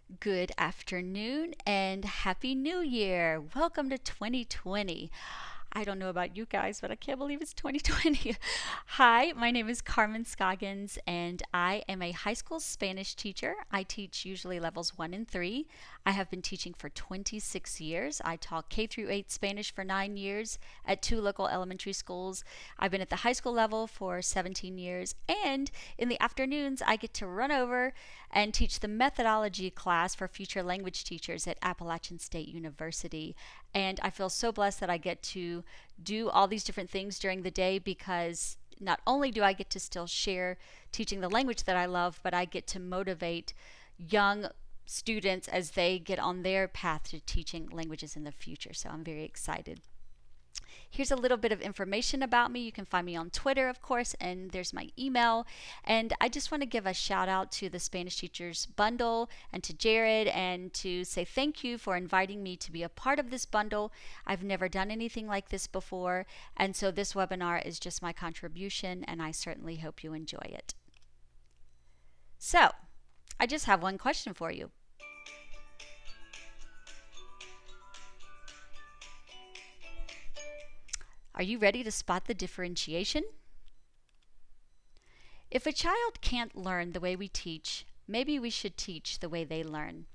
Good afternoon and Happy New Year. Welcome to 2020. I don't know about you guys, but I can't believe it's 2020. Hi, my name is Carmen Scoggins, and I am a high school Spanish teacher. I teach usually levels 1 and 3. I have been teaching for 26 years. I taught K through 8 Spanish for 9 years at 2 local elementary schools. I've been at the high school level for 17 years, and in the afternoons, I get to run over and teach the methodology class for future language teachers at Appalachian State University. And I feel so blessed that I get to do all these different things during the day because not only do I get to still share teaching the language that I love, but I get to motivate young students as they get on their path to teaching languages in the future. So I'm very excited. Here's a little bit of information about me. You can find me on Twitter, of course, and there's my email. And I just want to give a shout out to the Spanish Teachers Bundle and to Jared and to say thank you for inviting me to be a part of this bundle. I've never done anything like this before, and so this webinar is just my contribution, and I certainly hope you enjoy it. So, I just have one question for you. Are you ready to spot the differentiation? If a child can't learn the way we teach, maybe we should teach the way they learn.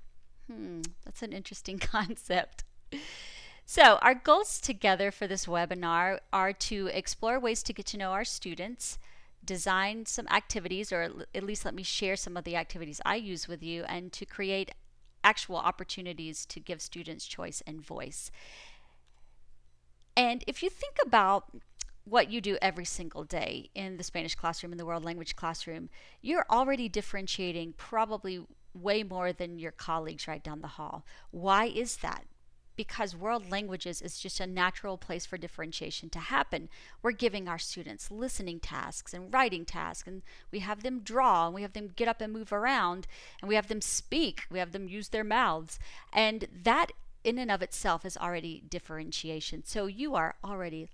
That's an interesting concept. So, our goals together for this webinar are to explore ways to get to know our students, design some activities, or at least let me share some of the activities I use with you, and to create actual opportunities to give students choice and voice. And if you think about what you do every single day in the Spanish classroom, in the world language classroom, you're already differentiating probably way more than your colleagues right down the hall. Why is that? Because world languages is just a natural place for differentiation to happen. We're giving our students listening tasks and writing tasks, and we have them draw, and we have them get up and move around, and we have them speak, we have them use their mouths. And that in and of itself is already differentiation. So you are already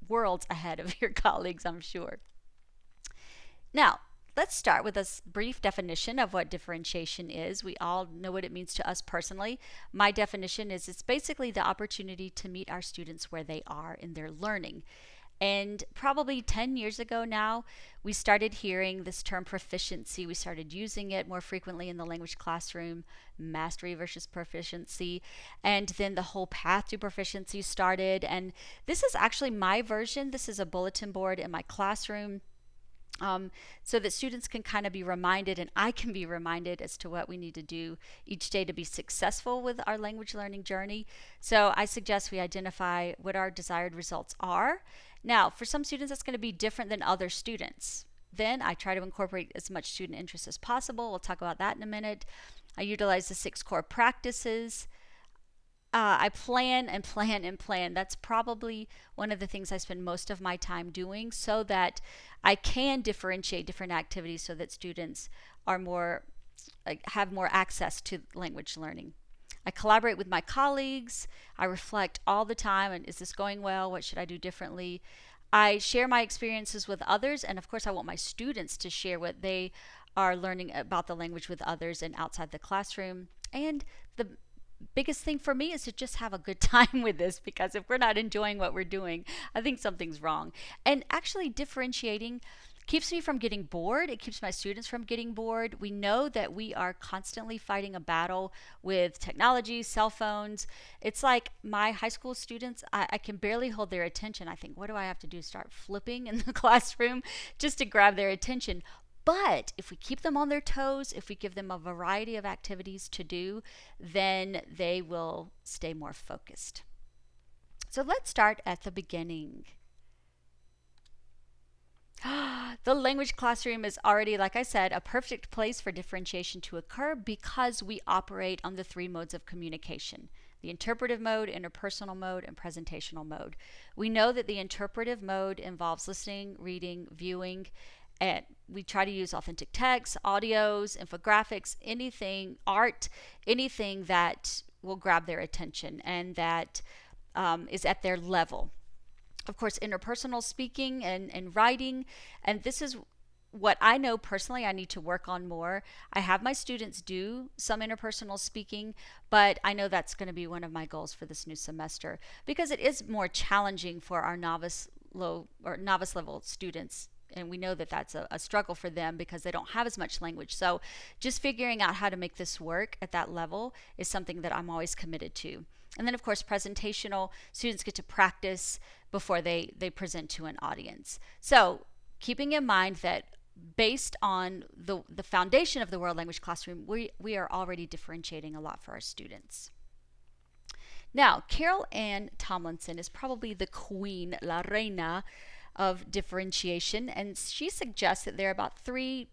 worlds ahead of your colleagues, I'm sure. Now, let's start with a brief definition of what differentiation is. We all know what it means to us personally. My definition is it's basically the opportunity to meet our students where they are in their learning. And probably 10 years ago now, we started hearing this term proficiency. We started using it more frequently in the language classroom, mastery versus proficiency. And then the whole path to proficiency started. And this is actually my version. This is a bulletin board in my classroom. So that students can kind of be reminded, and I can be reminded as to what we need to do each day to be successful with our language learning journey. So I suggest we identify what our desired results are. Now, for some students, that's going to be different than other students. Then I try to incorporate as much student interest as possible. We'll talk about that in a minute. I utilize the 6 core practices. I plan and plan and plan. That's probably one of the things I spend most of my time doing so that I can differentiate different activities so that students are more have more access to language learning. I collaborate with my colleagues. I reflect all the time and is this going well? What should I do differently? I share my experiences with others, and of course I want my students to share what they are learning about the language with others and outside the classroom. And the biggest thing for me is to just have a good time with this, because if we're not enjoying what we're doing, I think something's wrong. And actually differentiating keeps me from getting bored. It keeps my students from getting bored. We know that we are constantly fighting a battle with technology, cell phones. It's like my high school students, I can barely hold their attention. I think, what do I have to do? Start flipping in the classroom just to grab their attention. But if we keep them on their toes, if we give them a variety of activities to do, then they will stay more focused. So let's start at the beginning. The language classroom is already, like I said, a perfect place for differentiation to occur because we operate on the 3 modes of communication: the interpretive mode, interpersonal mode, and presentational mode. We know that the interpretive mode involves listening, reading, viewing, and we try to use authentic text, audios, infographics, anything, art, anything that will grab their attention and that is at their level. Of course, interpersonal speaking and writing, and this is what I know personally I need to work on more. I have my students do some interpersonal speaking, but I know that's going to be one of my goals for this new semester because it is more challenging for our novice level students. And we know that that's a struggle for them because they don't have as much language. So just figuring out how to make this work at that level is something that I'm always committed to. And then, of course, presentational, students get to practice before they present to an audience. So keeping in mind that based on the foundation of the World Language Classroom, we are already differentiating a lot for our students. Now, Carol Ann Tomlinson is probably the queen, la reina, of differentiation, and she suggests that there are about 3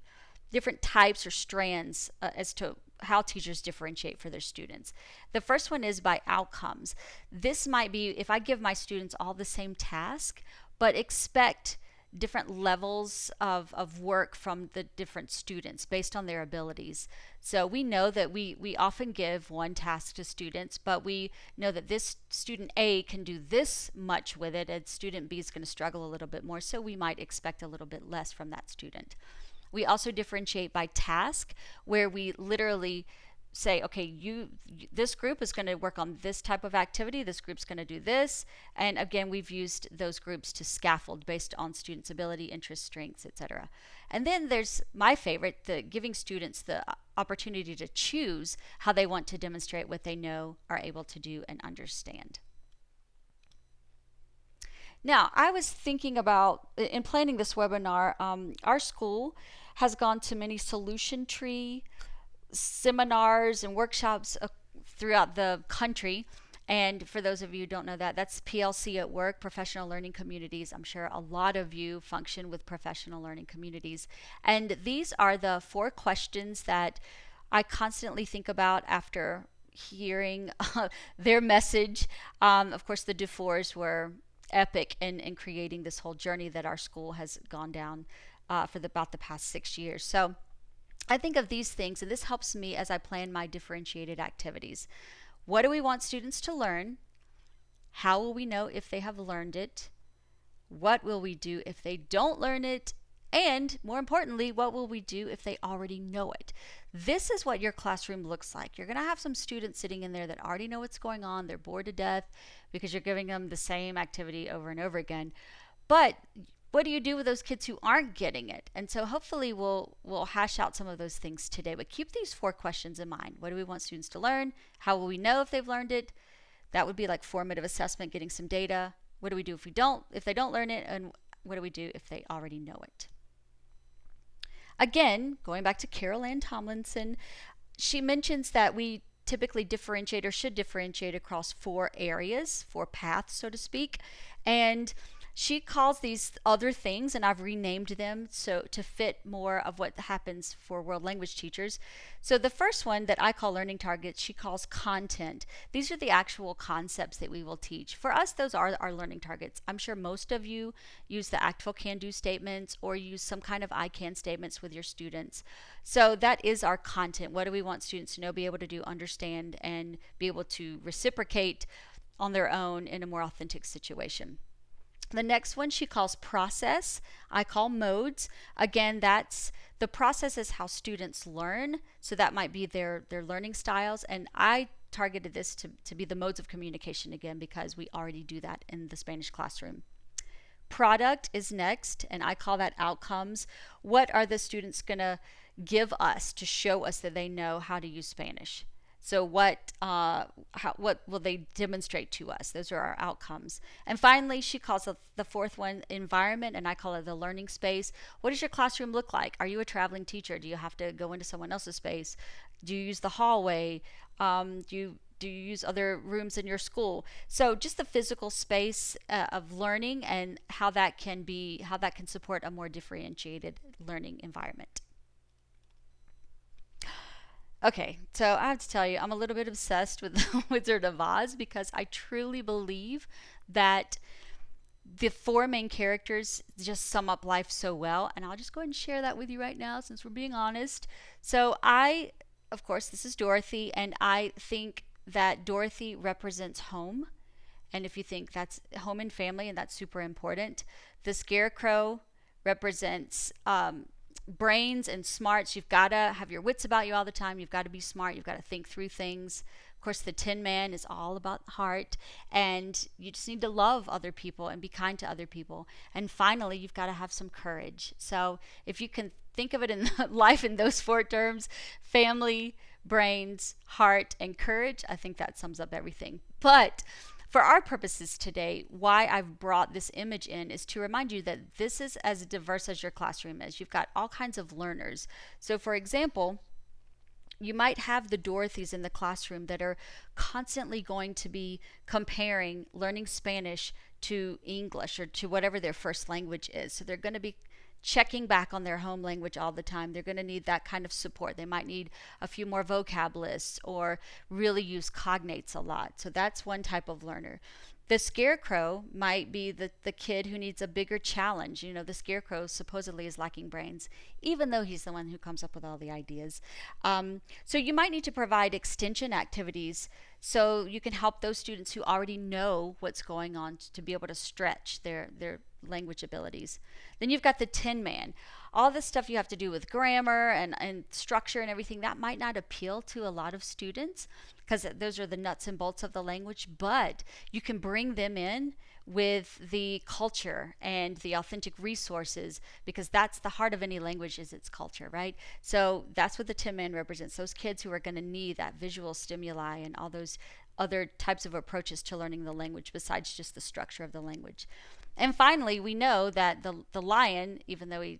different types or strands as to how teachers differentiate for their students. The first one is by outcomes. This might be if I give my students all the same task, but expect different levels of work from the different students based on their abilities. So we know that we often give one task to students, but we know that this student A can do this much with it, and student B is going to struggle a little bit more, so we might expect a little bit less from that student. We also differentiate by task, where we literally say, okay, this group is going to work on this type of activity, this group's going to do this, and again, we've used those groups to scaffold based on students' ability, interests, strengths, etc. And then there's my favorite, the giving students the opportunity to choose how they want to demonstrate what they know, are able to do, and understand. Now, I was thinking about, in planning this webinar, our school has gone to many solution tree seminars and workshops throughout the country. And for those of you who don't know that, that's PLC at work, Professional Learning Communities. I'm sure a lot of you function with professional learning communities. And these are the 4 questions that I constantly think about after hearing their message. Of course, the DuFours were epic in creating this whole journey that our school has gone down for about the past 6 years. So I think of these things, and this helps me as I plan my differentiated activities. What do we want students to learn? How will we know if they have learned it? What will we do if they don't learn it? And more importantly, what will we do if they already know it? This is what your classroom looks like. You're going to have some students sitting in there that already know what's going on. They're bored to death because you're giving them the same activity over and over again. But what do you do with those kids who aren't getting it? And so hopefully we'll hash out some of those things today. But keep these 4 questions in mind. What do we want students to learn? How will we know if they've learned it? That would be like formative assessment, getting some data. What do we do if they don't learn it? And what do we do if they already know it? Again, going back to Carol Ann Tomlinson, she mentions that we typically differentiate or should differentiate across 4 areas, 4 paths, so to speak. And she calls these other things, and I've renamed them so to fit more of what happens for world language teachers. So the first one that I call learning targets, she calls content. These are the actual concepts that we will teach. For us, those are our learning targets. I'm sure most of you use the ACTFL can-do statements or use some kind of I can statements with your students. So that is our content. What do we want students to know, be able to do, understand, and be able to reciprocate on their own in a more authentic situation? The next one she calls process. I call modes. Again, that's the process is how students learn. So that might be their learning styles. And I targeted this to be the modes of communication again because we already do that in the Spanish classroom. Product is next, and I call that outcomes. What are the students going to give us to show us that they know how to use Spanish? So what will they demonstrate to us? Those are our outcomes. And finally, she calls the 4th one environment, and I call it the learning space. What does your classroom look like? Are you a traveling teacher? Do you have to go into someone else's space? Do you use the hallway? Do you use other rooms in your school? So just the physical space of learning and how that can support a more differentiated learning environment. Okay, so I have to tell you, I'm a little bit obsessed with the Wizard of Oz because I truly believe that the 4 main characters just sum up life so well. And I'll just go ahead and share that with you right now since we're being honest. So of course, this is Dorothy, and I think that Dorothy represents home. And if you think that's home and family, and that's super important. The Scarecrow represents brains and smarts, you've got to have your wits about you all the time. You've got to be smart. You've got to think through things. Of course, the Tin Man is all about heart, and you just need to love other people and be kind to other people. And finally, you've got to have some courage. So if you can think of it in life in those four terms: family, brains, heart, and courage, I think that sums up everything. But for our purposes today, why I've brought this image in is to remind you that this is as diverse as your classroom is. You've got all kinds of learners. So for example, you might have the Dorothys in the classroom that are constantly going to be comparing learning Spanish to English or to whatever their first language is. So they're going to be checking back on their home language all the time. They're going to need that kind of support. They might need a few more vocab lists or really use cognates a lot. So that's one type of learner. The scarecrow might be the kid who needs a bigger challenge. You know, the scarecrow supposedly is lacking brains, even though he's the one who comes up with all the ideas. So you might need to provide extension activities so you can help those students who already know what's going on to be able to stretch their language abilities. Then you've got the Tin Man. All this stuff you have to do with grammar and structure and everything, that might not appeal to a lot of students because those are the nuts and bolts of the language, but you can bring them in with the culture and the authentic resources, because that's the heart of any language, is its culture, right? So that's what the Tin Man represents, those kids who are going to need that visual stimuli and all those other types of approaches to learning the language besides just the structure of the language. And finally, we know that the lion, even though he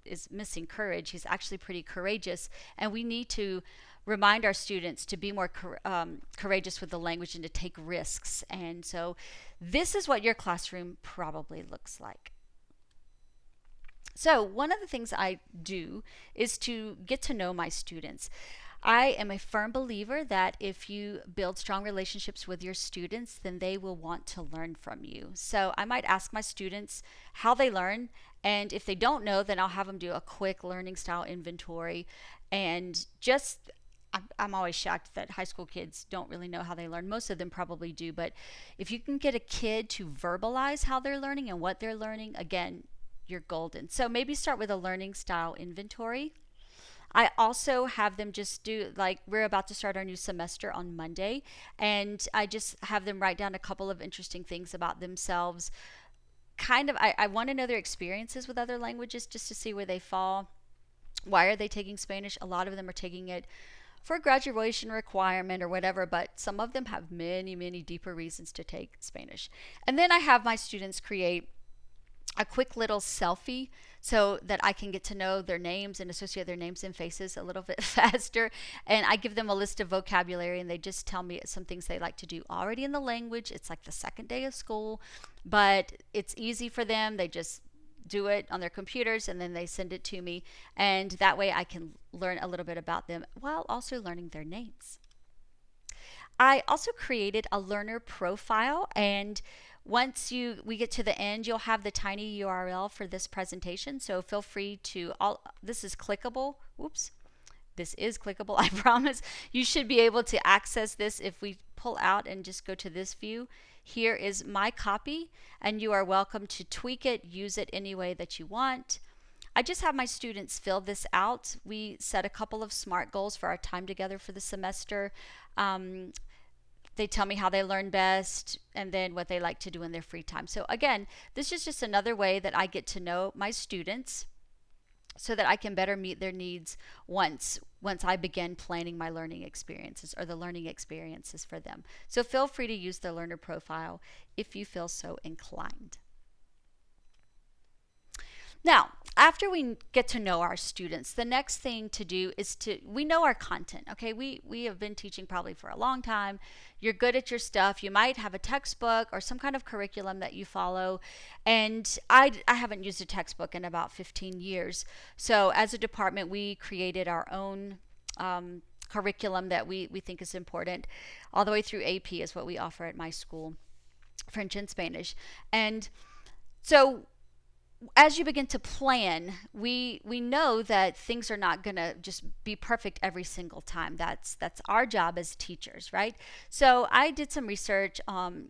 is missing courage, he's actually pretty courageous, and we need to remind our students to be more courageous with the language and to take risks. And so this is what your classroom probably looks like. So one of the things I do is to get to know my students. I am a firm believer that if you build strong relationships with your students, then they will want to learn from you. So I might ask my students how they learn, and if they don't know, then I'll have them do a quick learning style inventory. And just, I'm always shocked that high school kids don't really know how they learn. Most of them probably do, but if you can get a kid to verbalize how they're learning and what they're learning, again, you're golden. So maybe start with a learning style inventory. I also have them just do, like, we're about to start our new semester on Monday, and I just have them write down a couple of interesting things about themselves. I want to know their experiences with other languages just to see where they fall. Why are they taking Spanish? A lot of them are taking it for a graduation requirement or whatever, but some of them have many, many deeper reasons to take Spanish. And then I have my students create a quick little selfie so that I can get to know their names and associate their names and faces a little bit faster. And I give them a list of vocabulary, and they just tell me some things they like to do already in the language. It's like the second day of school, but it's easy for them. They just do it on their computers and then they send it to me. And that way I can learn a little bit about them while also learning their names. I also created a learner profile, and once we get to the end, you'll have the tiny URL for this presentation. So feel free to, this is clickable. Oops. This is clickable, I promise. You should be able to access this if we pull out and just go to this view. Here is my copy, and you are welcome to tweak it, use it any way that you want. I just have my students fill this out. We set a couple of SMART goals for our time together for the semester. They tell me how they learn best and then what they like to do in their free time. So again, this is just another way that I get to know my students so that I can better meet their needs once I begin planning my learning experiences or the learning experiences for them. So feel free to use the learner profile if you feel so inclined. Now, after we get to know our students, the next thing to do is we know our content, okay? We have been teaching probably for a long time. You're good at your stuff. You might have a textbook or some kind of curriculum that you follow. And I haven't used a textbook in about 15 years. So as a department, we created our own curriculum that we think is important. All the way through AP is what we offer at my school, French and Spanish. And so as you begin to plan, we know that things are not going to just be perfect every single time. That's our job as teachers, right? So I did some research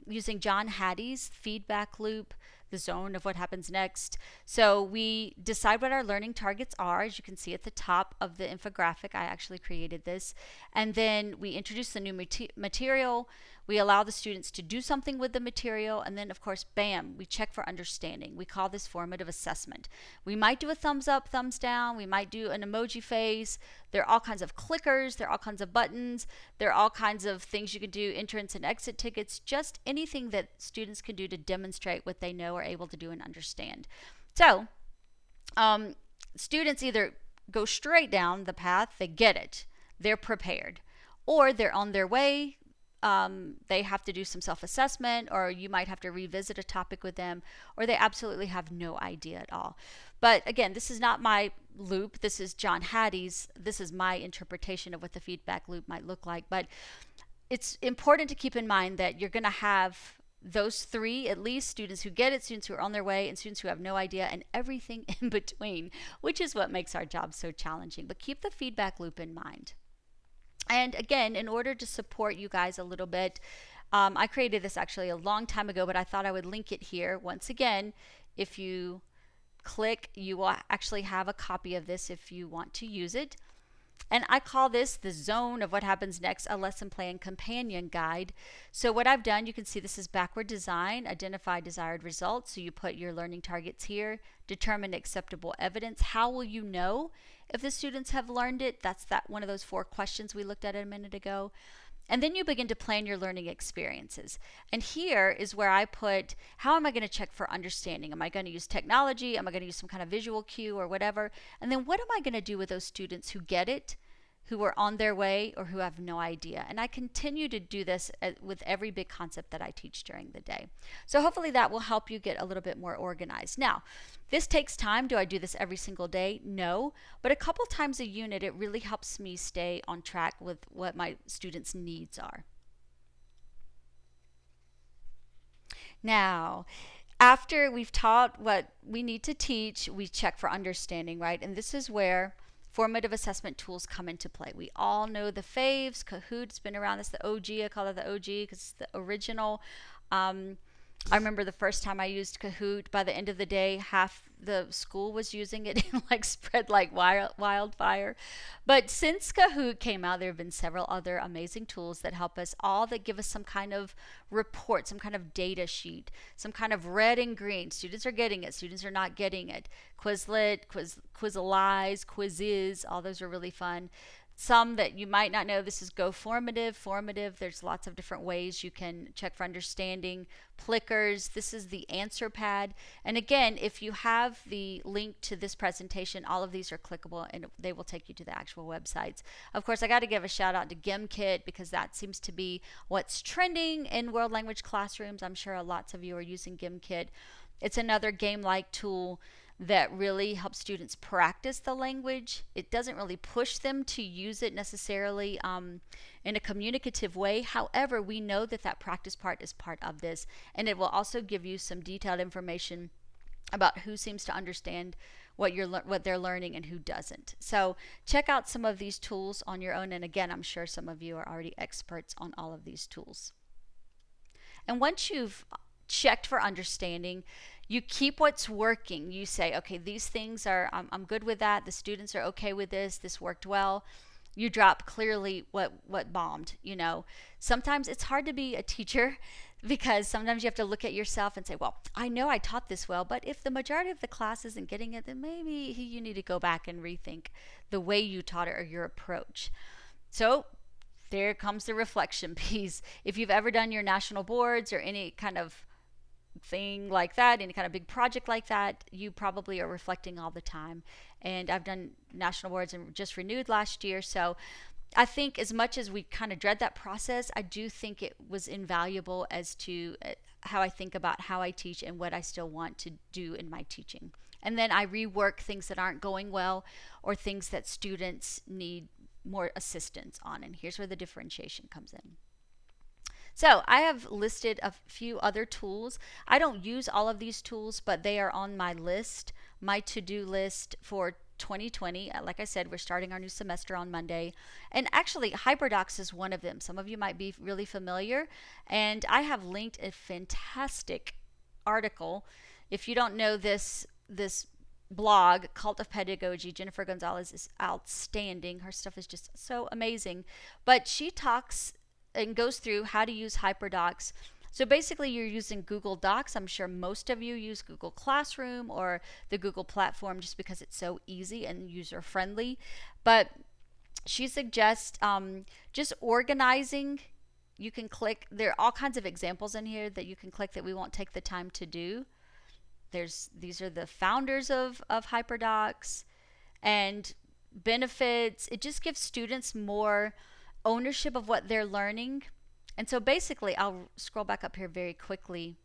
using John Hattie's feedback loop. the zone of what happens next. So we decide what our learning targets are, as you can see at the top of the infographic. I actually created this. And then we introduce the new material. We allow the students to do something with the material. And then, of course, bam, we check for understanding. We call this formative assessment. We might do a thumbs up, thumbs down. We might do an emoji face. There are all kinds of clickers. There are all kinds of buttons. There are all kinds of things you can do, entrance and exit tickets, just anything that students can do to demonstrate what they know or able to do and understand. So students either go straight down the path, they get it, they're prepared, or they're on their way. They have to do some self-assessment, or you might have to revisit a topic with them, or they absolutely have no idea at all. But again, this is not my loop. This is John Hattie's. This is my interpretation of what the feedback loop might look like. But it's important to keep in mind that you're going to have those three, at least: students who get it, students who are on their way, and students who have no idea, and everything in between, which is what makes our job so challenging. But keep the feedback loop in mind. And again, in order to support you guys a little bit, I created this actually a long time ago, but I thought I would link it here. Once again, if you click, you will actually have a copy of this if you want to use it. And I call this the zone of what happens next, a lesson plan companion guide. So what I've done, you can see this is backward design, identify desired results. So you put your learning targets here, determine acceptable evidence. How will you know if the students have learned it? That's one of those 4 questions we looked at a minute ago. And then you begin to plan your learning experiences. And here is where I put, how am I going to check for understanding? Am I going to use technology? Am I going to use some kind of visual cue or whatever? And then what am I going to do with those students who get it, who are on their way, or who have no idea? And I continue to do this with every big concept that I teach during the day. So hopefully that will help you get a little bit more organized. Now, this takes time. Do I do this every single day? No. But a couple times a unit, it really helps me stay on track with what my students' needs are. Now, after we've taught what we need to teach, we check for understanding, right? And this is where formative assessment tools come into play. We all know the faves. Kahoot's been around. It's the OG. I call it the OG because it's the original. I remember the first time I used Kahoot. By the end of the day, half the school was using it and like spread like wildfire. But since Kahoot came out, there have been several other amazing tools that help us all, that give us some kind of report, some kind of data sheet, some kind of red and green. Students are getting it, students are not getting it. Quizlet, Quizalize, Quizzes, all those are really fun. Some that you might not know, this is Go Formative. There's lots of different ways you can check for understanding. Plickers, this is the answer pad. And again, if you have the link to this presentation, all of these are clickable and they will take you to the actual websites. Of course, I got to give a shout out to GimKit because that seems to be what's trending in world language classrooms. I'm sure lots of you are using GimKit. It's another game-like tool that really helps students practice the language. It doesn't really push them to use it necessarily in a communicative way. However, we know that that practice part is part of this, and it will also give you some detailed information about who seems to understand what they're learning and who doesn't. So check out some of these tools on your own, and again, I'm sure some of you are already experts on all of these tools. And once you've checked for understanding, you keep what's working. You say, okay, these things are, I'm good with that. The students are okay with this. This worked well. You drop clearly what bombed. You know, sometimes it's hard to be a teacher because sometimes you have to look at yourself and say, well, I know I taught this well, but if the majority of the class isn't getting it, then maybe you need to go back and rethink the way you taught it or your approach. So there comes the reflection piece. If you've ever done your national boards or any kind of thing like that, any kind of big project like that, you probably are reflecting all the time. And I've done national boards and just renewed last year. So I think as much as we kind of dread that process, I do think it was invaluable as to how I think about how I teach and what I still want to do in my teaching. And then I rework things that aren't going well or things that students need more assistance on. And here's where the differentiation comes in. So I have listed a few other tools. I don't use all of these tools, but they are on my list, my to-do list for 2020. Like I said, we're starting our new semester on Monday. And actually, HyperDocs is one of them. Some of you might be really familiar. And I have linked a fantastic article. If you don't know this blog, Cult of Pedagogy, Jennifer Gonzalez is outstanding. Her stuff is just so amazing. But she talks and goes through how to use HyperDocs. So basically, you're using Google Docs. I'm sure most of you use Google Classroom or the Google platform just because it's so easy and user friendly. But she suggests just organizing. You can click, there are all kinds of examples in here that you can click that we won't take the time to do. These are the founders of HyperDocs and benefits. It just gives students more ownership of what they're learning. And so basically, I'll scroll back up here very quickly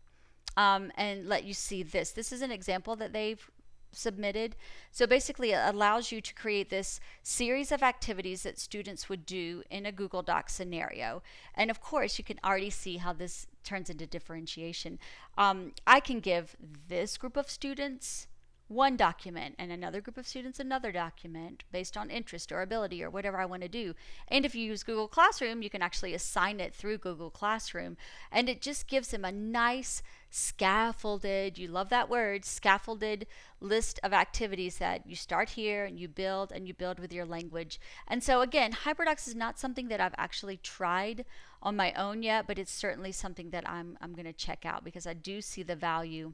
and let you see this. This is an example that they've submitted. So basically, it allows you to create this series of activities that students would do in a Google Docs scenario. And of course, you can already see how this turns into differentiation. I can give this group of students one document and another group of students another document based on interest or ability or whatever I want to do. And if you use Google Classroom, you can actually assign it through Google Classroom, and it just gives them a nice scaffolded, you love that word, scaffolded list of activities that you start here and you build with your language. And so again, HyperDocs is not something that I've actually tried on my own yet, but it's certainly something that I'm going to check out because I do see the value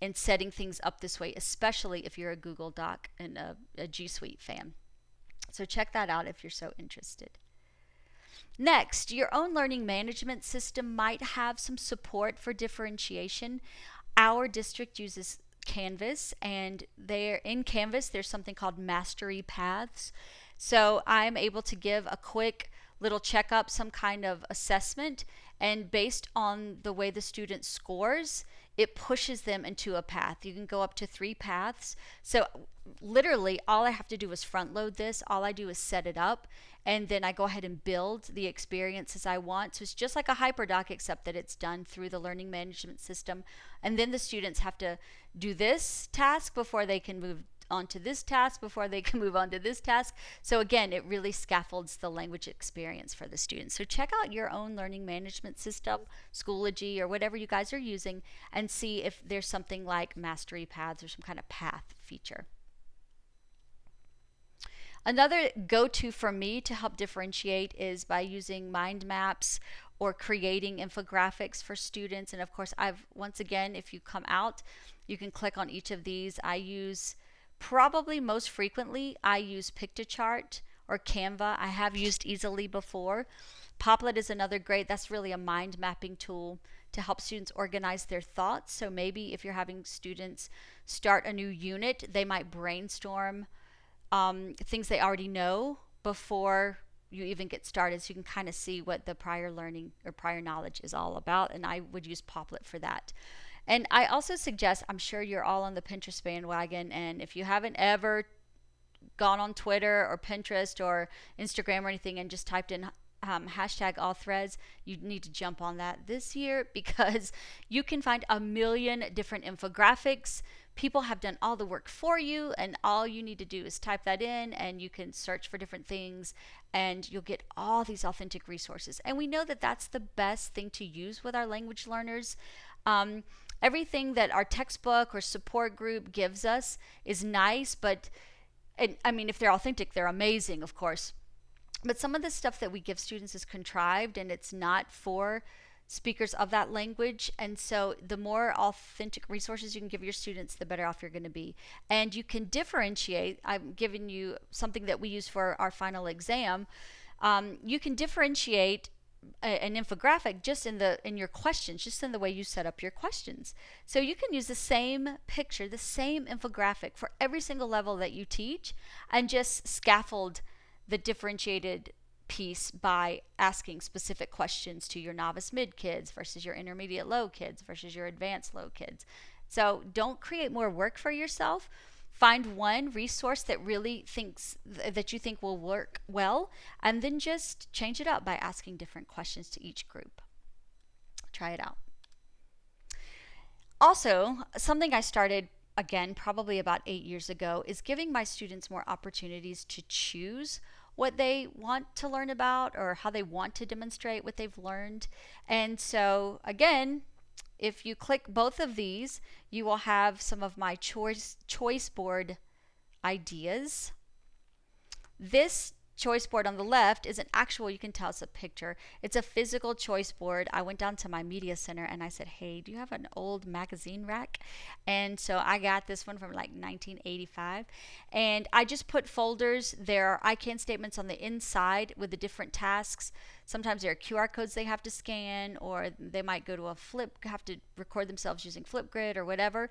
in setting things up this way, especially if you're a Google Doc and a G Suite fan. So check that out if you're so interested. Next, your own learning management system might have some support for differentiation. Our district uses Canvas, and in Canvas there's something called mastery paths. So I'm able to give a quick little checkup, some kind of assessment, and based on the way the student scores, it pushes them into a path. You can go up to 3 paths. So literally all I have to do is front load this. All I do is set it up, and then I go ahead and build the experiences I want. So it's just like a HyperDoc, except that it's done through the learning management system. And then the students have to do this task before they can move onto this task, before they can move on to this task. So again, it really scaffolds the language experience for the students. So check out your own learning management system, Schoology, or whatever you guys are using, and see if there's something like mastery paths or some kind of path feature. Another go-to for me to help differentiate is by using mind maps or creating infographics for students. And of course, once again, if you come out, you can click on each of these. Probably most frequently, I use Pictochart or Canva. I have used Easily before. Poplet is another great, that's really a mind mapping tool to help students organize their thoughts. So maybe if you're having students start a new unit, they might brainstorm things they already know before you even get started, so you can kind of see what the prior learning or prior knowledge is all about. And I would use Poplet for that. And I also suggest, I'm sure you're all on the Pinterest bandwagon, and if you haven't ever gone on Twitter or Pinterest or Instagram or anything and just typed in hashtag all threads, you need to jump on that this year, because you can find a million different infographics. People have done all the work for you, and all you need to do is type that in, and you can search for different things, and you'll get all these authentic resources. And we know that that's the best thing to use with our language learners. Everything that our textbook or support group gives us is nice, but I mean, if they're authentic, they're amazing, of course. But some of the stuff that we give students is contrived, and it's not for speakers of that language. And so the more authentic resources you can give your students, the better off you're going to be. And you can differentiate. I'm giving you something that we use for our final exam. You can differentiate an infographic just in your questions, just in the way you set up your questions. So you can use the same picture, the same infographic for every single level that you teach, and just scaffold the differentiated piece by asking specific questions to your novice mid kids versus your intermediate low kids versus your advanced low kids. So don't create more work for yourself. Find one resource that that you think will work well, and then just change it up by asking different questions to each group. Try it out. Also, something I started, again, probably about 8 years ago, is giving my students more opportunities to choose what they want to learn about or how they want to demonstrate what they've learned. And so, again, if you click both of these, you will have some of my choice board ideas. This choice board on the left is an actual, you can tell it's a picture. It's a physical choice board. I went down to my media center and I said, hey, do you have an old magazine rack? And so I got this one from like 1985. And I just put folders. There are I can statements on the inside with the different tasks. Sometimes there are QR codes they have to scan, or they might go to have to record themselves using Flipgrid or whatever.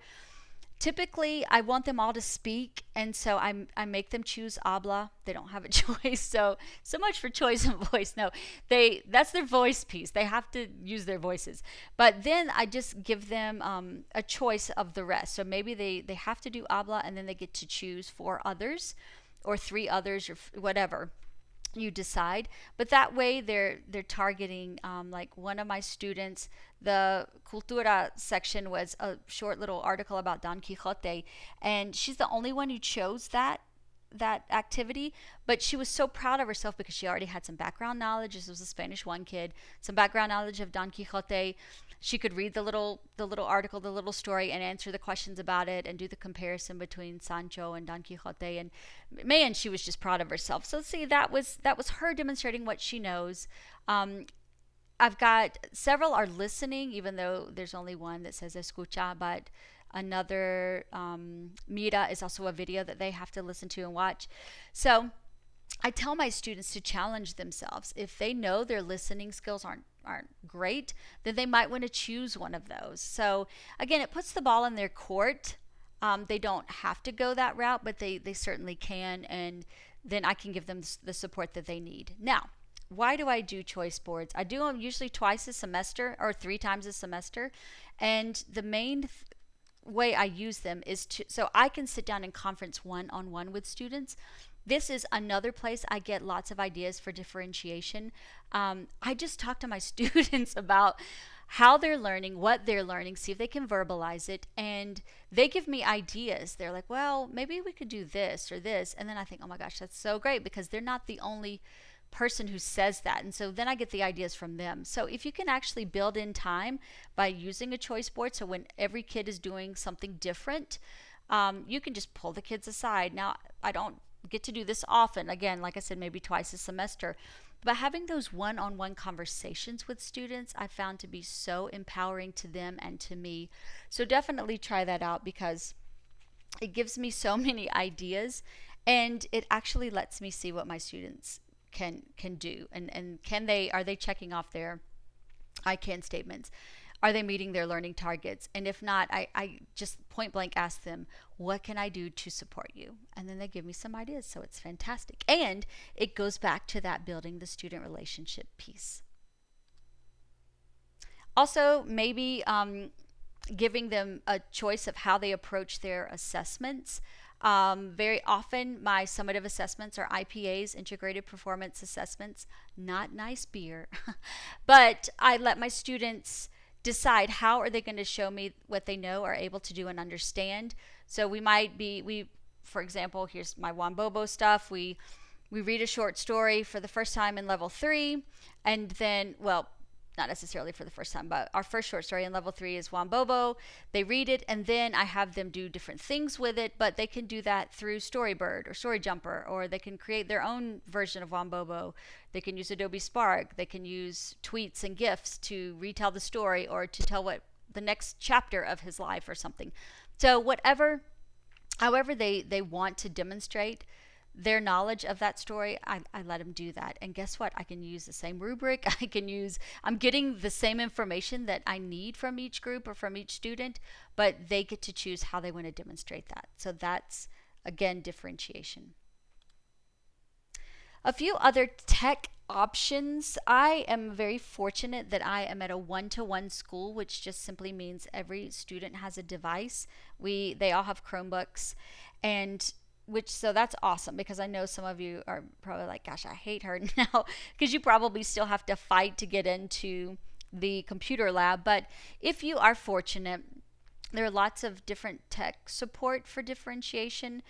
Typically, I want them all to speak, and so I make them choose habla. They don't have a choice, so much for choice and voice. No, that's their voice piece. They have to use their voices. But then I just give them a choice of the rest. So maybe they have to do habla, and then they get to choose 4 others, or 3 others, or whatever you decide. But that way they're targeting, like one of my students, the cultura section was a short little article about Don Quixote, and she's the only one who chose that activity, but she was so proud of herself because she already had some background knowledge. This was a Spanish 1 kid, some background knowledge of Don Quixote. She could read the little article, the little story, and answer the questions about it and do the comparison between Sancho and Don Quixote. And man, she was just proud of herself. So see, that was her demonstrating what she knows. I've got several are listening, even though there's only one that says escucha, but another mira is also a video that they have to listen to and watch. So I tell my students to challenge themselves. If they know their listening skills aren't great, then they might want to choose one of those. So again, it puts the ball in their court. They don't have to go that route, but they certainly can, and then I can give them the support that they need. Now, why do I do choice boards? I do them usually twice a semester or 3 times a semester, and the main way I use them is so I can sit down and conference one-on-one with students. This is another place I get lots of ideas for differentiation. I just talk to my students about how they're learning, what they're learning, see if they can verbalize it, and they give me ideas. They're like, well, maybe we could do this or this, and then I think, oh my gosh, that's so great, because they're not the only person who says that, and so then I get the ideas from them. So if you can actually build in time by using a choice board, so when every kid is doing something different, you can just pull the kids aside. Now, I don't get to do this often, again, like I said, maybe twice a semester, but having those one-on-one conversations with students I found to be so empowering to them and to me. So definitely try that out, because it gives me so many ideas, and it actually lets me see what my students can do, and are they checking off their I can statements, are they meeting their learning targets, and if not, I just point blank ask them, what can I do to support you, and then they give me some ideas. So it's fantastic, and it goes back to that building the student relationship piece. Also, maybe giving them a choice of how they approach their assessments. Very often, my summative assessments are IPAs, integrated performance assessments, not nice beer. But I let my students decide how are they going to show me what they know, are able to do, and understand. So for example, here's my Wambobo stuff. We read a short story for the first time in level 3, and then, well, not necessarily for the first time, but our first short story in level 3 is Wambobo. They read it, and then I have them do different things with it, but they can do that through Storybird or Storyjumper, or they can create their own version of Wambobo. They can use Adobe Spark. They can use tweets and GIFs to retell the story, or to tell what the next chapter of his life or something. So however they want to demonstrate their knowledge of that story, I let them do that. And guess what? I can use the same rubric. I'm getting the same information that I need from each group or from each student, but they get to choose how they want to demonstrate that. So that's, again, differentiation. A few other tech options. I am very fortunate that I am at a one-to-one school, which just simply means every student has a device. They all have Chromebooks, so that's awesome, because I know some of you are probably like, gosh, I hate her now, because you probably still have to fight to get into the computer lab. But if you are fortunate, there are lots of different tech support for differentiation.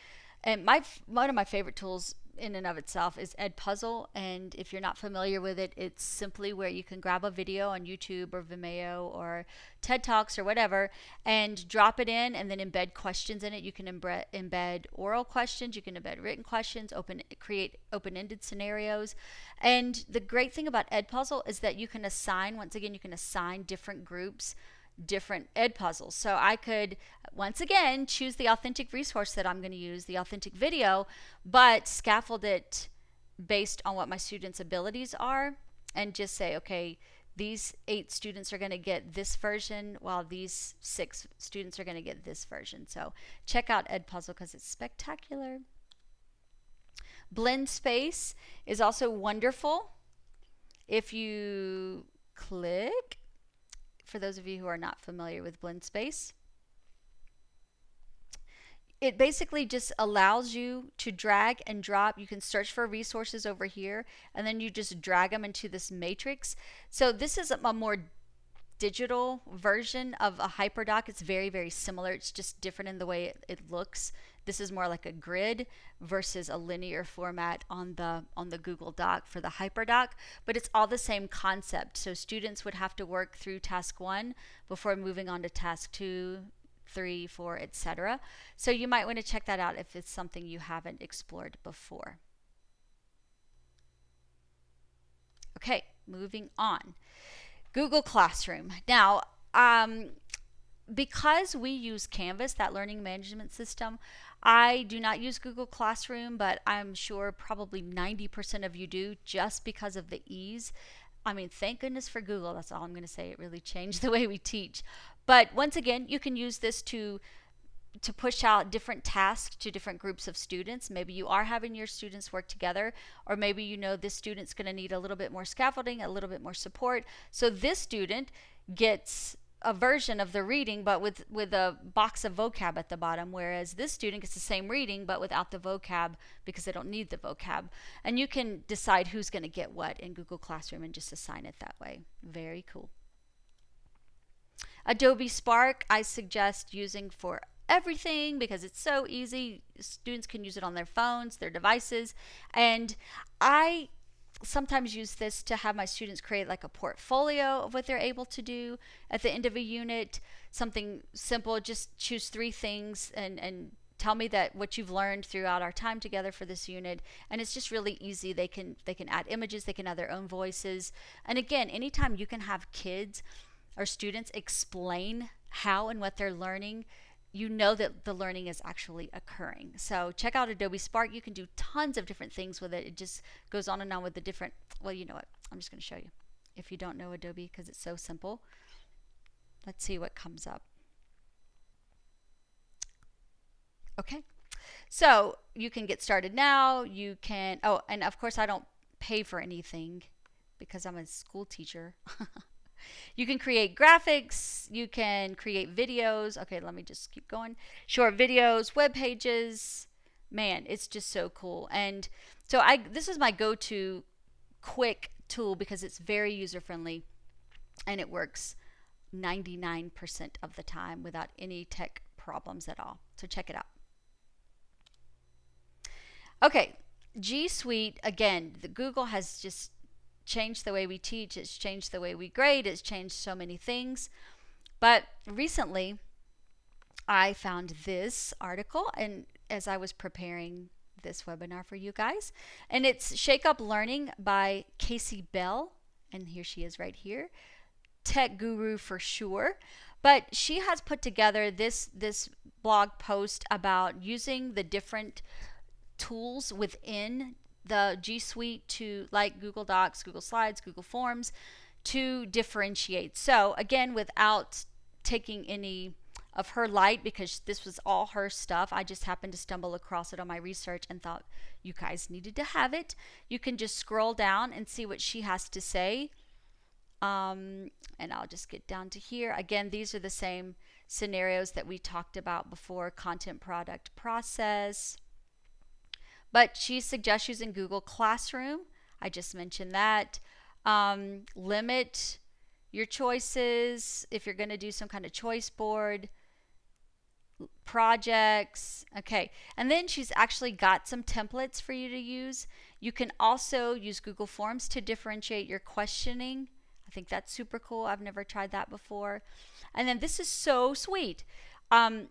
And one of my favorite tools in and of itself is EdPuzzle, and if you're not familiar with it, it's simply where you can grab a video on YouTube or Vimeo or TED Talks or whatever and drop it in and then embed questions in it. You can embed oral questions, you can embed written questions, create open-ended scenarios. And the great thing about EdPuzzle is that you can assign, once again, you can assign different groups different EdPuzzles. So I could, once again, choose the authentic resource that I'm going to use, the authentic video, but scaffold it based on what my students' abilities are and just say, okay, these 8 students are going to get this version while these 6 students are going to get this version. So check out EdPuzzle because it's spectacular. Blendspace is also wonderful. If you click, for those of you who are not familiar with Blendspace, it basically just allows you to drag and drop. You can search for resources over here, and then you just drag them into this matrix. So this is a more digital version of a hyperdoc. It's very, very similar. It's just different in the way it looks. This is more like a grid versus a linear format on the Google Doc for the hyperdoc, but it's all the same concept. So students would have to work through task 1 before moving on to task 2, 3, 4, etc. So you might want to check that out if it's something you haven't explored before. Okay, moving on. Google Classroom. Now, because we use Canvas, that learning management system, I do not use Google Classroom, but I'm sure probably 90% of you do, just because of the ease. I mean, thank goodness for Google. That's all I'm going to say. It really changed the way we teach. But once again, you can use this to push out different tasks to different groups of students. Maybe you are having your students work together, or maybe you know this student's going to need a little bit more scaffolding, a little bit more support. So this student gets a version of the reading but with a box of vocab at the bottom, whereas this student gets the same reading but without the vocab because they don't need the vocab. And you can decide who's going to get what in Google Classroom and just assign it that way. Very cool. Adobe Spark I suggest using for everything because it's so easy. Students can use it on their phones, their devices, and I sometimes use this to have my students create like a portfolio of what they're able to do at the end of a unit. Something simple, just choose 3 things and tell me that what you've learned throughout our time together for this unit. And it's just really easy. They can add images, they can add their own voices. And again, anytime you can have kids or students explain how and what they're learning, you know that the learning is actually occurring. So check out Adobe Spark. You can do tons of different things with it. It just goes on and on with the different, well, you know what? I'm just going to show you if you don't know Adobe because it's so simple. Let's see what comes up. Okay. So you can get started now. You can, oh, and of course I don't pay for anything because I'm a school teacher. You can create graphics, you can create videos. Okay, let me just keep going. Short videos, web pages. Man, it's just so cool. And so this is my go-to quick tool because it's very user-friendly and it works 99% of the time without any tech problems at all. So check it out. Okay, G Suite, again, Google has just changed the way we teach, it's changed the way we grade, it's changed so many things. But recently I found this article and as I was preparing this webinar for you guys, and it's Shake Up Learning by Casey Bell, and here she is right here, tech guru for sure. But she has put together this blog post about using the different tools within the G Suite to, like Google Docs, Google Slides, Google Forms, to differentiate. So again, without taking any of her light, because this was all her stuff, I just happened to stumble across it on my research and thought you guys needed to have it. You can just scroll down and see what she has to say. And I'll just get down to here. Again, these are the same scenarios that we talked about before: content, product, process. But she suggests using Google Classroom. I just mentioned that. Limit your choices if you're going to do some kind of choice board. projects. Okay. And then she's actually got some templates for you to use. You can also use Google Forms to differentiate your questioning. I think that's super cool. I've never tried that before. And then this is so sweet. Um,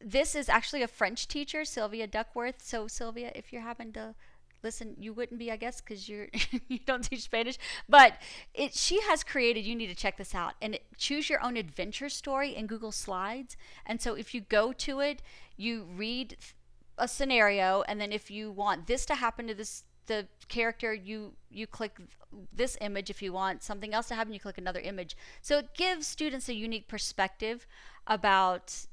this is actually a French teacher, Sylvia Duckworth. So Sylvia, if you're having to listen, you wouldn't be, I guess, because you're you don't teach Spanish. But she has created. You need to check this out. And choose your own adventure story in Google Slides. And so if you go to it, you read a scenario, and then if you want this to happen to the character, you click this image. If you want something else to happen, you click another image. So it gives students a unique perspective about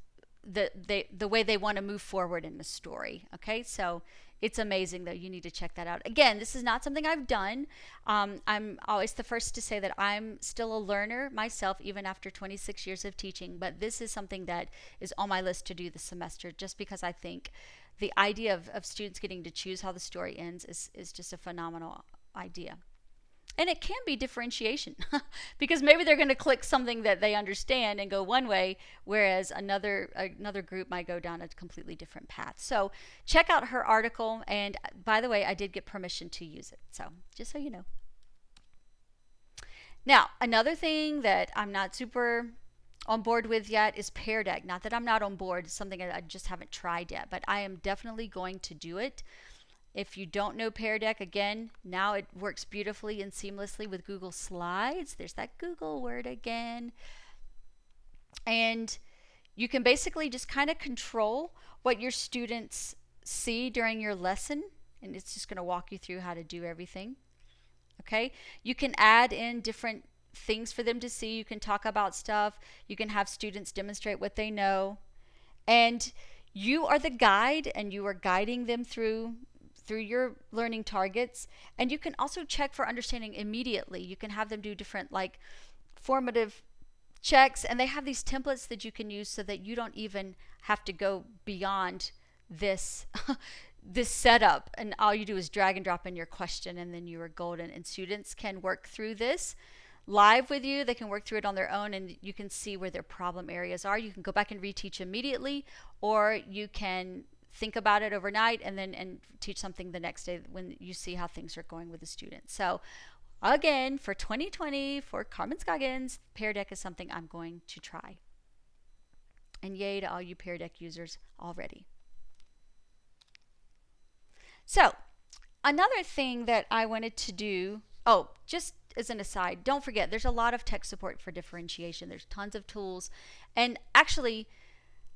the way they want to move forward in the story. Okay, so it's amazing, though. You need to check that out. Again, this is not something I've done. I'm always the first to say that I'm still a learner myself, even after 26 years of teaching. But this is something that is on my list to do this semester, just because I think the idea of students getting to choose how the story ends is just a phenomenal idea. And it can be differentiation because maybe they're going to click something that they understand and go one way, whereas another group might go down a completely different path. So check out her article. And by the way, I did get permission to use it. So just so you know. Now, another thing that I'm not super on board with yet is PairDeck. Not that I'm not on board. It's something I just haven't tried yet, but I am definitely going to do it. If you don't know PairDeck, again, now it works beautifully and seamlessly with Google Slides. There's that Google word again. And you can basically just kind of control what your students see during your lesson. And it's just going to walk you through how to do everything. Okay? You can add in different things for them to see. You can talk about stuff. You can have students demonstrate what they know. And you are the guide, and you are guiding them through your learning targets. And you can also check for understanding immediately. You can have them do different like formative checks, and they have these templates that you can use so that you don't even have to go beyond this this setup, and all you do is drag and drop in your question, and then you are golden. And students can work through this live with you. They can work through it on their own, and you can see where their problem areas are. You can go back and reteach immediately, or you can think about it overnight and teach something the next day when you see how things are going with the students. So again, for 2020, for Carmen Scoggins, PairDeck is something I'm going to try. And yay to all you PairDeck users already. So another thing that I wanted to do, just as an aside, don't forget there's a lot of tech support for differentiation. There's tons of tools. And actually,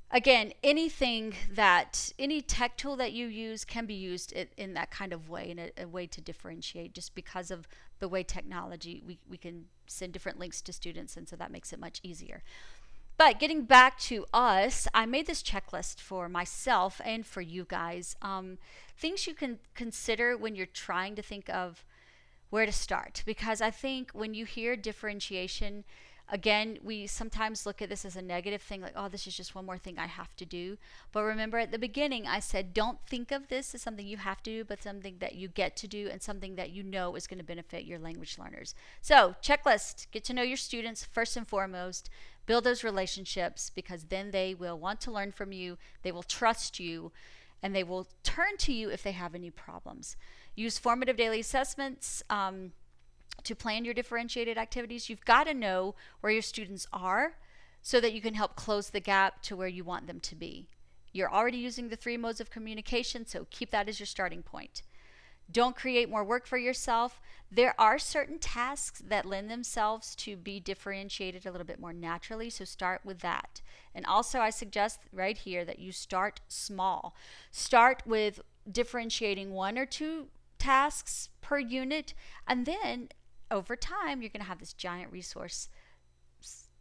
again, any tech tool that you use can be used in that kind of way, in a way to differentiate, just because of the way technology, we can send different links to students, and so that makes it much easier. But getting back to us, I made this checklist for myself and for you guys. Things you can consider when you're trying to think of where to start. Because I think when you hear differentiation, again, we sometimes look at this as a negative thing, like, oh, this is just one more thing I have to do. But remember at the beginning, I said, don't think of this as something you have to do, but something that you get to do and something that you know is going to benefit your language learners. So checklist, get to know your students first and foremost. Build those relationships, because then they will want to learn from you, they will trust you, and they will turn to you if they have any problems. Use formative daily assessments to plan your differentiated activities. You've got to know where your students are so that you can help close the gap to where you want them to be. You're already using the 3 modes of communication, so keep that as your starting point. Don't create more work for yourself. There are certain tasks that lend themselves to be differentiated a little bit more naturally, so start with that. And also, I suggest right here that you start small. Start with differentiating 1 or 2 tasks per unit, and then over time, you're going to have this giant resource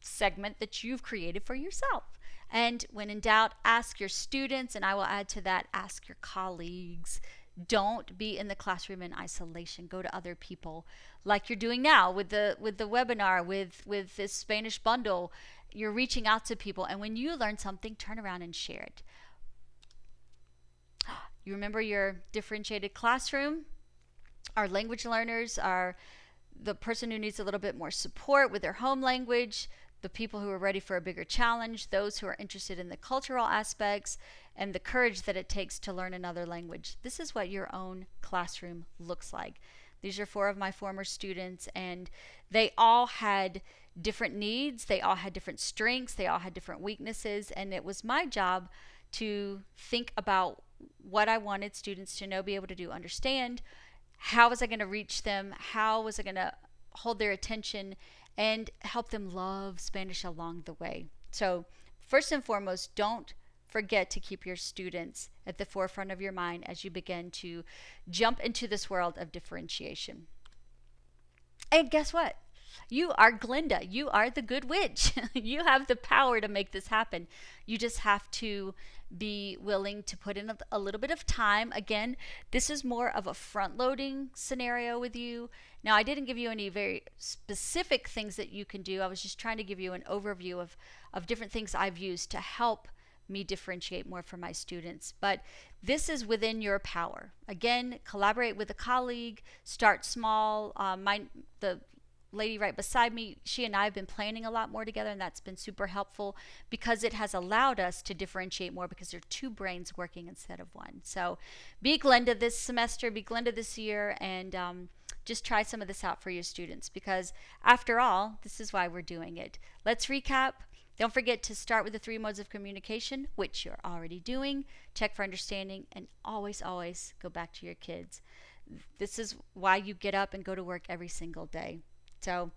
segment that you've created for yourself. And when in doubt, ask your students, and I will add to that, ask your colleagues. Don't be in the classroom in isolation. Go to other people, like you're doing now with the webinar, with this Spanish bundle. You're reaching out to people, and when you learn something, turn around and share it. You remember your differentiated classroom? Our language learners are the person who needs a little bit more support with their home language. the people who are ready for a bigger challenge, those who are interested in the cultural aspects, and the courage that it takes to learn another language. This is what your own classroom looks like. These are 4 of my former students, and they all had different needs, they all had different strengths, they all had different weaknesses, and it was my job to think about what I wanted students to know, be able to do, understand. How was I going to reach them? How was I going to hold their attention and help them love Spanish along the way? So, first and foremost, don't forget to keep your students at the forefront of your mind as you begin to jump into this world of differentiation. And guess what? You are Glinda. You are the good witch. You have the power to make this happen. You just have to be willing to put in a little bit of time. Again, this is more of a front loading scenario with you. Now, I didn't give you any very specific things that you can do. I was just trying to give you an overview of different things I've used to help me differentiate more for my students. But this is within your power. Again, collaborate with a colleague, start small. The lady right beside me, she and I have been planning a lot more together, and that's been super helpful because it has allowed us to differentiate more because there are 2 brains working instead of 1. So be Glenda this semester, be Glenda this year, and just try some of this out for your students, because after all, this is why we're doing it. Let's recap. Don't forget to start with the 3 modes of communication, which you're already doing. Check for understanding, and always, always go back to your kids. This is why you get up and go to work every single day. So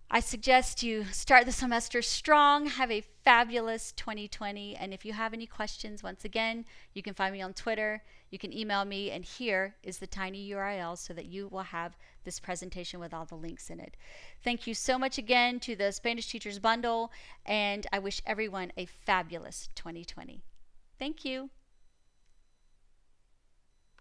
I suggest you start the semester strong, have a fabulous 2020. And if you have any questions, once again, you can find me on Twitter. You can email me, and here is the tiny URL so that you will have this presentation with all the links in it. Thank you so much again to the Spanish Teachers Bundle, and I wish everyone a fabulous 2020. Thank you.